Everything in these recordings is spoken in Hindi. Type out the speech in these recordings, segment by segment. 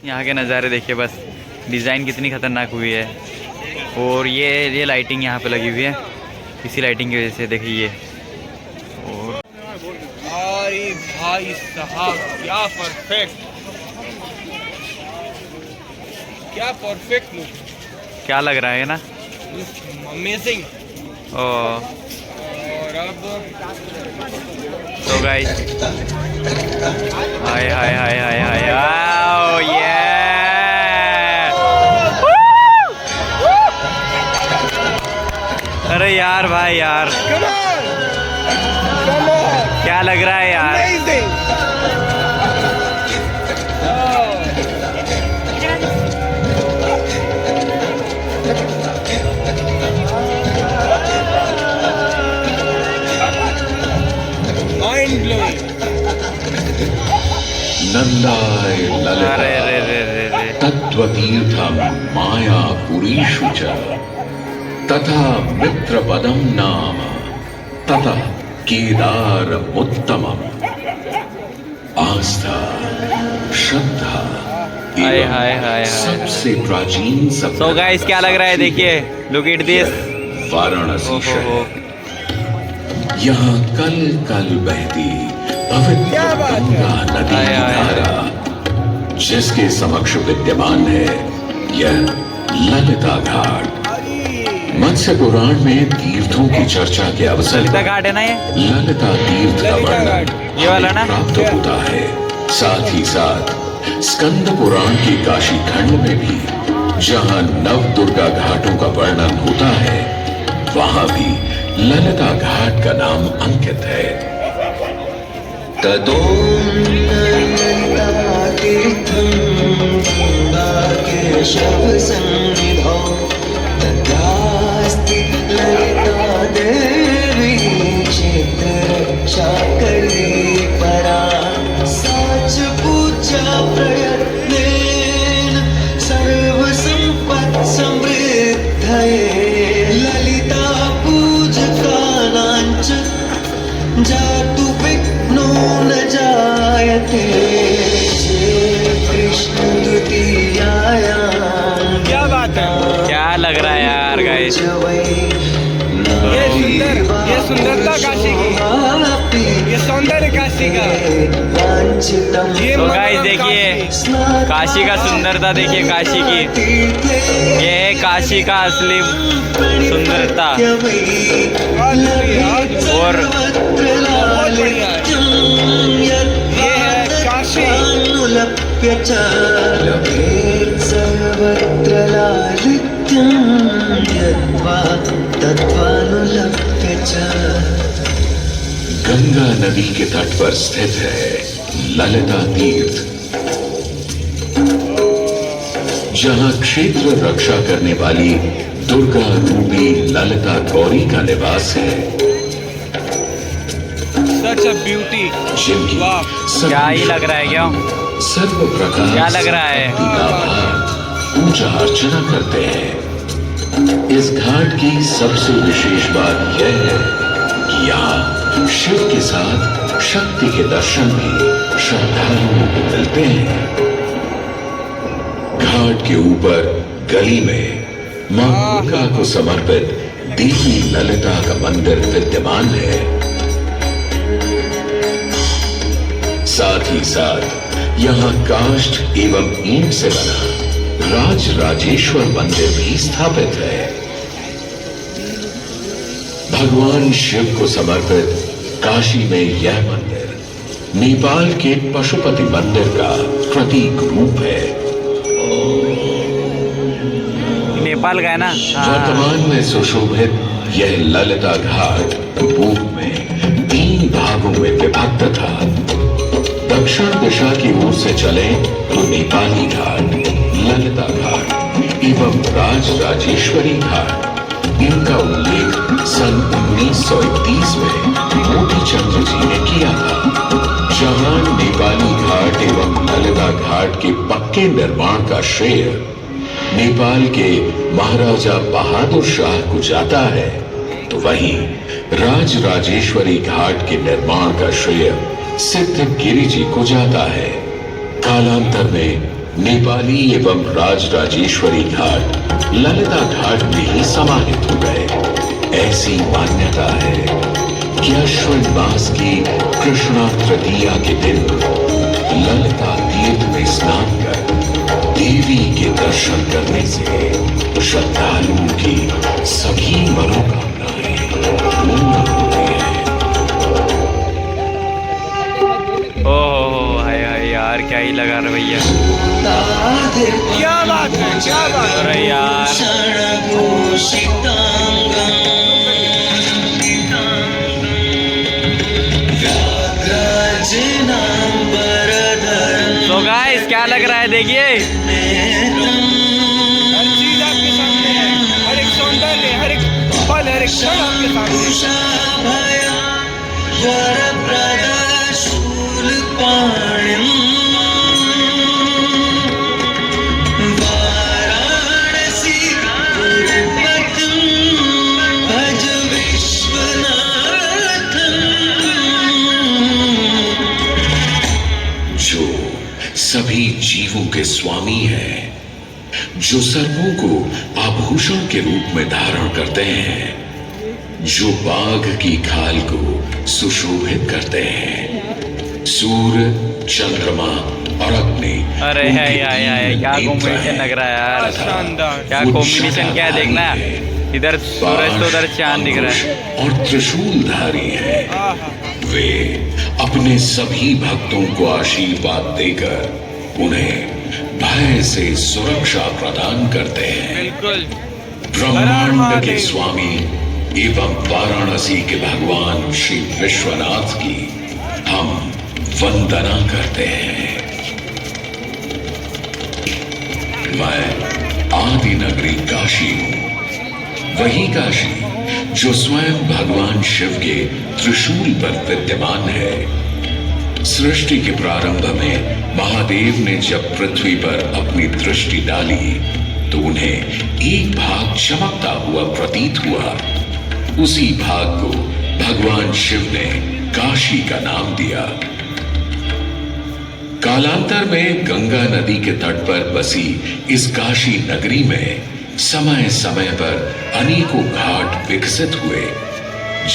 यहाँ के नज़ारे देखिए बस, डिज़ाइन कितनी ख़तरनाक हुई है। और ये लाइटिंग यहाँ पे लगी हुई है, इसी लाइटिंग की वजह से देखिए ये। और भाई साहब क्या परफेक्ट लुक, क्या लग रहा है ना, अमेजिंग। और अब तो गाइस, हाय हाय हाय हाय हाय, आओ ये, अरे यार भाई यार, क्या लग रहा है यार। Mind blowing. नंदाय ललिता अरे रे रे रे रे, तत्त्वतीर्थम मायापुरीषु च तथा मित्रपदम नाम तथा केदारमुत्तमम्। आस्था, श्रद्धा हाय हाय हाय हाय। सबसे प्राचीन सब। तो गाइस क्या लग रहा है, देखिए, लुक एट दिस, वाराणसी ओहो, शहर। यहाँ कल कल बहती पवित्र गंगा नदी हाय, की हाय, हाय। धारा, जिसके समक्ष विद्यमान है यह ललिता घाट। मत्स्य पुराण में तीर्थों की चर्चा के अवसर ललिता पर घाट है ना ये, ललिता तीर्थ का वर्णन ये वाला ना? प्राप्त होता है। साथ ही साथ स्कंद पुराण के काशी खंड में भी जहाँ नव दुर्गा घाटों का वर्णन होता है, वहाँ भी ललिता घाट का नाम अंकित है। तदो केशव सन्निधौ तत्रास्ति ललिता देवी क्षेत्र रक्षाकरी परा। साच पूजा प्रयत्नेन सर्व संपत् समृद्धये ललिता पूजकानां च जातु विघ्नो न जायते। कृष्ण द्वितीयायां क्या बात है, क्या लग रहा है यार गाइस। ये सुंदरता काशी की, ये सौंदर्य काशी का। ये तो गाइस देखिए, काशी का सुंदरता देखिए, काशी की, ये है काशी का असली सुंदरता। और बहुत बढ़िया है, ये है काशी। सर्वत्र लालित्यं यद्वा तद्वानुलभ्य च। गंगा नदी के तट पर स्थित है ललिता तीर्थ, जहाँ क्षेत्र रक्षा करने वाली दुर्गा रूपी ललिता गौरी का निवास है। Such a beauty। जिनकी वाह। क्या ही लग रहा है, क्यों सर्व प्रकार क्या लग रहा है? पूजा अर्चना करते हैं। इस घाट की सबसे विशेष बात यह है कि यहाँ शिव के साथ शक्ति के दर्शन भी श्रद्धालुओं को मिलते हैं। घाट के ऊपर गली में मां दुर्गा को समर्पित देवी ललिता का मंदिर विद्यमान है। साथ ही साथ यहाँ काष्ठ एवं ईंट से बना राज राजेश्वर मंदिर भी स्थापित है। भगवान शिव को समर्पित काशी में यह मंदिर नेपाल के पशुपति मंदिर का प्रतीक रूप है। नेपाल का है ना। वर्तमान में सुशोभित यह ललिता घाट पूर्व में 3 भागों में विभक्त था। दक्षिण दिशा की ओर से चले तो नेपाली घाट, ललिता घाट एवं राज राजेश्वरी घाट। इनका उल्लेख सन 1931 में मोती चंद्र जी ने किया था, जहां नेपाली घाट एवं ललिता घाट के पक्के निर्माण का श्रेय नेपाल के महाराजा बहादुर शाह को जाता है, तो वहीं राज राजेश्वरी घाट के निर्माण का श्रेय सिद्ध गिरि जी को जाता है। कालांतर में नेपाली एवं राजराजेश्वरी घाट ललिता घाट में ही समाहित हो गए। ऐसी मान्यता है कि अश्विन मास की कृष्णा तृतीया के दिन ललिता तीर्थ में स्नान कर देवी के दर्शन करने से श्रद्धालुओं की सभी मनोकामनाएं पूर्ण होती हैं। ओह हाय हाय यार, क्या ही लगा रहे भैया। क्या बात है, क्या बात है। अरे यार तो गाइस क्या लग रहा है देखिए। हर चीज आपके सामने है, हर एक सौंदर्य, हर एक पल, हर एक क्षण आपके सामने। जो सभी जीवों के स्वामी हैं, जो सर्पों को आभूषण के रूप में धारण करते हैं, जो बाघ की खाल को सुशोभित करते हैं, सूर्य, चंद्रमा और अग्नि। अरे है क्या कॉम्बिनेशन लग रहा है यार। शानदार। क्या कॉम्बिनेशन, क्या है देखना। इधर सूरज तो उधर चांद दिख रहा है। और त्रिशूलधारी है। आहा। वे अपने सभी भक्तों को आशीर्वाद देकर उन्हें भय से सुरक्षा प्रदान करते हैं। बिल्कुल। ब्रह्मांड के स्वामी एवं वाराणसी के भगवान श्री विश्वनाथ की हम वंदना करते हैं। मैं आदि नगरी काशी हूं, वही काशी जो स्वयं भगवान शिव के त्रिशूल पर विद्यमान है। सृष्टि के प्रारंभ में महादेव ने जब पृथ्वी पर अपनी दृष्टि डाली तो उन्हें एक भाग चमकता हुआ प्रतीत हुआ। उसी भाग को भगवान शिव ने काशी का नाम दिया। कालांतर में गंगा नदी के तट पर बसी इस काशी नगरी में समय समय पर अनेकों घाट विकसित हुए,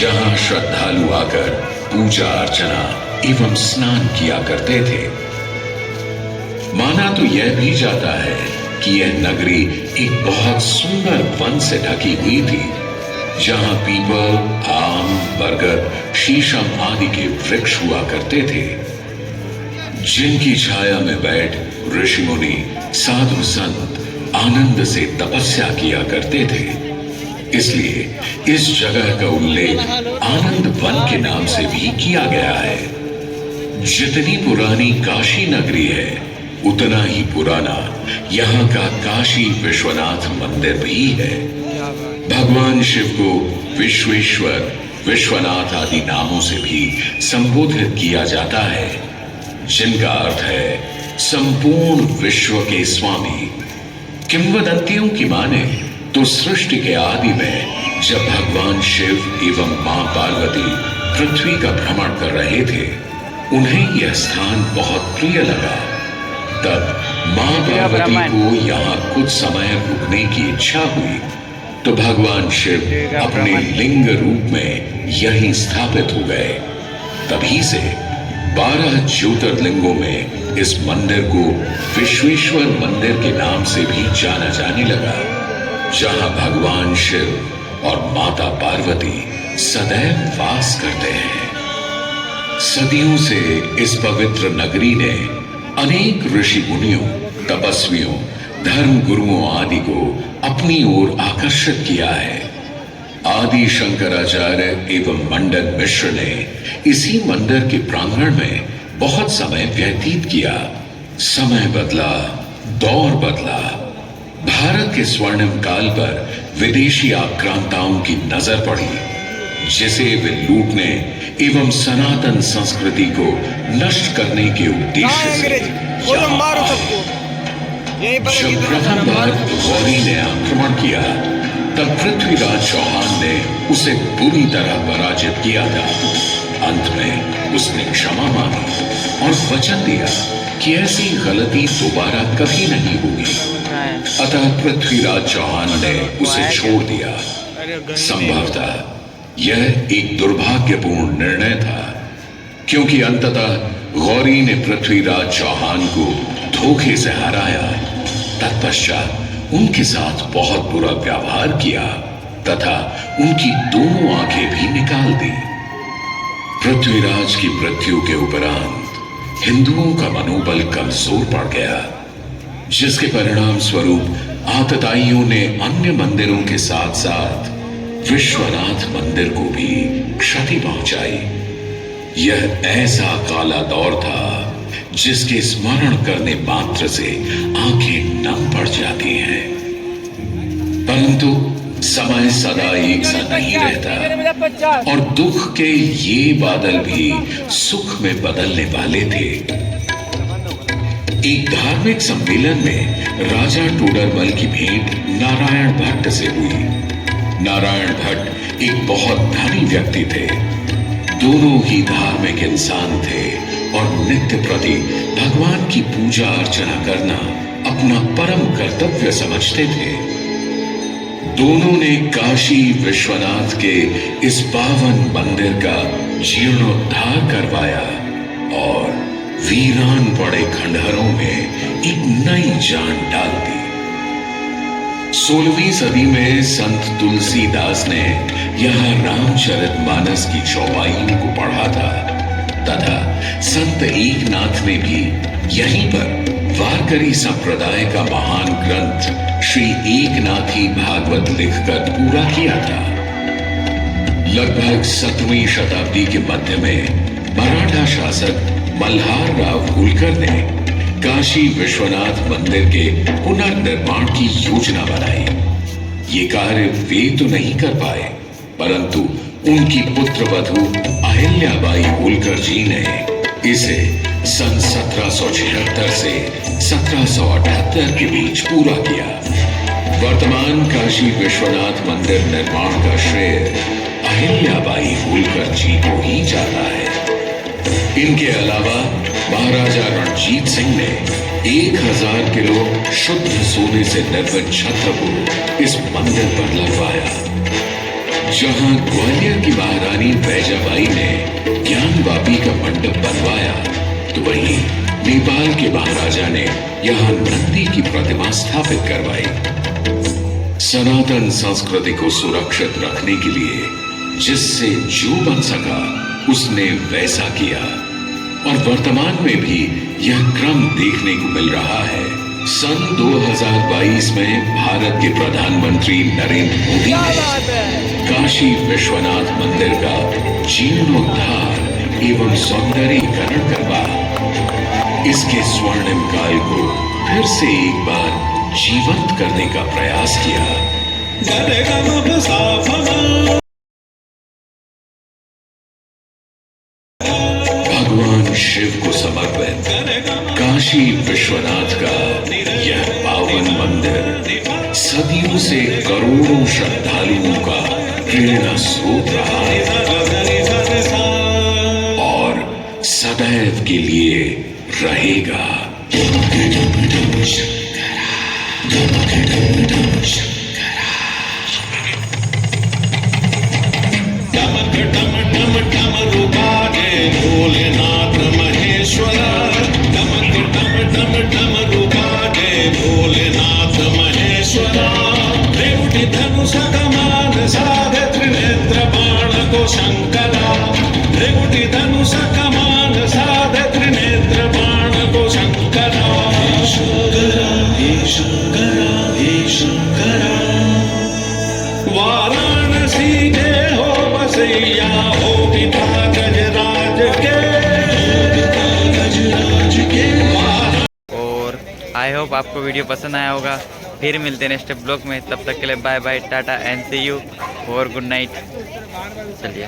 जहां श्रद्धालु आकर पूजा अर्चना एवं स्नान किया करते थे। माना तो यह भी जाता है कि यह नगरी एक बहुत सुंदर वन से ढकी हुई थी, जहां पीपल, आम, बरगद, शीशम आदि के वृक्ष हुआ करते थे, जिनकी छाया में बैठ ऋषि मुनि, साधु संत आनंद से तपस्या किया करते थे। इसलिए इस जगह का उल्लेख आनंद वन के नाम से भी किया गया है। जितनी पुरानी काशी नगरी है, उतना ही पुराना यहाँ का काशी विश्वनाथ मंदिर भी है। भगवान शिव को विश्वेश्वर, विश्वनाथ आदि नामों से भी संबोधित किया जाता है, जिनका अर्थ है संपूर्ण विश्व के स्वामी। किंवदंतियों की माने तो सृष्टि के आदि में जब भगवान शिव एवं मां पार्वती पृथ्वी का भ्रमण कर रहे थे, उन्हें यह स्थान बहुत प्रिय लगा। तब मां पार्वती को यहाँ कुछ समय रुकने की इच्छा हुई, तो भगवान शिव अपने लिंग रूप में यहीं स्थापित हो गए। तभी से 12 ज्योतिर्लिंगों में इस मंदिर को विश्वेश्वर मंदिर के नाम से भी जाना जाने लगा, जहां भगवान शिव और माता पार्वती सदैव वास करते हैं। सदियों से इस पवित्र नगरी ने अनेक ऋषि मुनियों, तपस्वियों, धर्म गुरुओं आदि को अपनी ओर आकर्षित किया है। आदि शंकराचार्य एवं मंडन मिश्र ने इसी मंदिर के प्रांगण में बहुत समय व्यतीत किया। समय बदला, दौर बदला। भारत के स्वर्णिम काल पर विदेशी आक्रांताओं की नजर पड़ी, जिसे वे लूटने एवं सनातन संस्कृति को नष्ट करने के उद्देश्य से जब प्रथम बार गौरी ने आक्रमण किया, तब पृथ्वीराज चौहान ने उसे बुरी तरह पराजित किया था। अंत में उसने क्षमा मांगी और वचन दिया कि ऐसी गलती दोबारा कभी नहीं होगी। अतः पृथ्वीराज चौहान ने उसे छोड़ दिया। संभवतः यह एक दुर्भाग्यपूर्ण निर्णय था, क्योंकि अंततः गौरी ने पृथ्वीराज चौहान को धोखे से हराया। तत्पश्चात उनके साथ बहुत बुरा व्यवहार किया तथा उनकी दोनों आंखें भी निकाल दी। पृथ्वीराज की मृत्यु के उपरांत हिंदुओं का मनोबल कमजोर पड़ गया, जिसके परिणाम स्वरूप आतताइयों ने अन्य मंदिरों के साथ साथ विश्वनाथ मंदिर को भी क्षति पहुंचाई। यह ऐसा काला दौर था जिसके स्मरण करने मात्र से आंखें नम पड़ जाती हैं। परंतु समय सदा एक सा नहीं रहता और दुख के ये बादल भी सुख में बदलने वाले थे। एक धार्मिक सम्मेलन में राजा टोडरमल की भेंट नारायण भट्ट से हुई। नारायण भट्ट एक बहुत धनी व्यक्ति थे। दोनों ही धार्मिक इंसान थे और नित्य प्रति भगवान की पूजा अर्चना करना अपना परम कर्तव्य समझते थे। दोनों ने काशी विश्वनाथ के इस पावन मंदिर का जीर्णोद्धार करवाया और वीरान पड़े खंडहरों में एक नई जान डाल दी। 16वीं सदी में संत तुलसीदास ने यहाँ रामचरितमानस की चौपाइयों को पढ़ा था तथा संत एकनाथ ने भी यहीं पर वारकरी संप्रदाय का महान ग्रंथ श्री एकनाथी भागवत लिखकर पूरा किया था। लगभग 7वीं शताब्दी के मध्य में मराठा शासक मल्हार राव होलकर ने काशी विश्वनाथ मंदिर के पुनर्निर्माण की योजना बनाई। ये कार्य वे तो नहीं कर पाए, परंतु उनकी पुत्रवधू अहिल्याबाई होलकर जी ने इसे सन 1776 से 1778 के बीच पूरा किया। वर्तमान काशी विश्वनाथ मंदिर निर्माण का श्रेय अहिल्याबाई होलकर जी को ही जाता है। इनके अलावा महाराजा रणजीत सिंह ने 1000 किलो शुद्ध सोने से निर्मित छत्र को इस मंदिर पर लगवाया। जहां ग्वालियर की महारानी बैजाबाई ने ज्ञानवापी का मंडप बनवाया, तो वहीं नेपाल के महाराजा ने यहां नंदी की प्रतिमा स्थापित करवाई। सनातन संस्कृति को सुरक्षित रखने के लिए जिससे जो बन सका उसने वैसा किया और वर्तमान में भी यह क्रम देखने को मिल रहा है। सन 2022 में भारत के प्रधानमंत्री नरेंद्र मोदी ने काशी विश्वनाथ मंदिर का जीर्णोद्धार एवं सौंदर्यीकरण करवा इसके स्वर्णिम काल को फिर से एक बार जीवंत करने का प्रयास किया। भगवान शिव को समर्पित काशी विश्वनाथ का यह पावन मंदिर सदियों से करोड़ों श्रद्धालुओं का प्रेरणा स्रोत रहा है और सदैव के लिए रहेगा। भोलेनाथ महेश्वर टमक टम टम टम रुकागे भोलेनाथ महेश्वर रेवटी धनुष कमान साधे त्रिनेत्र बाण को शंकरा रेवटी धनुष कमान साधे त्रिनेत्र बाण को शंकरा शंकरा हे शंकरा हे शंकरा वाराणसी के हो बसैया हो पिता गजराज के और आई होप आपको वीडियो पसंद आया होगा। फिर मिलते हैं नेक्स्ट ब्लॉग में, तब तक के लिए bye bye, tata and see you और गुड नाइट। चलिए।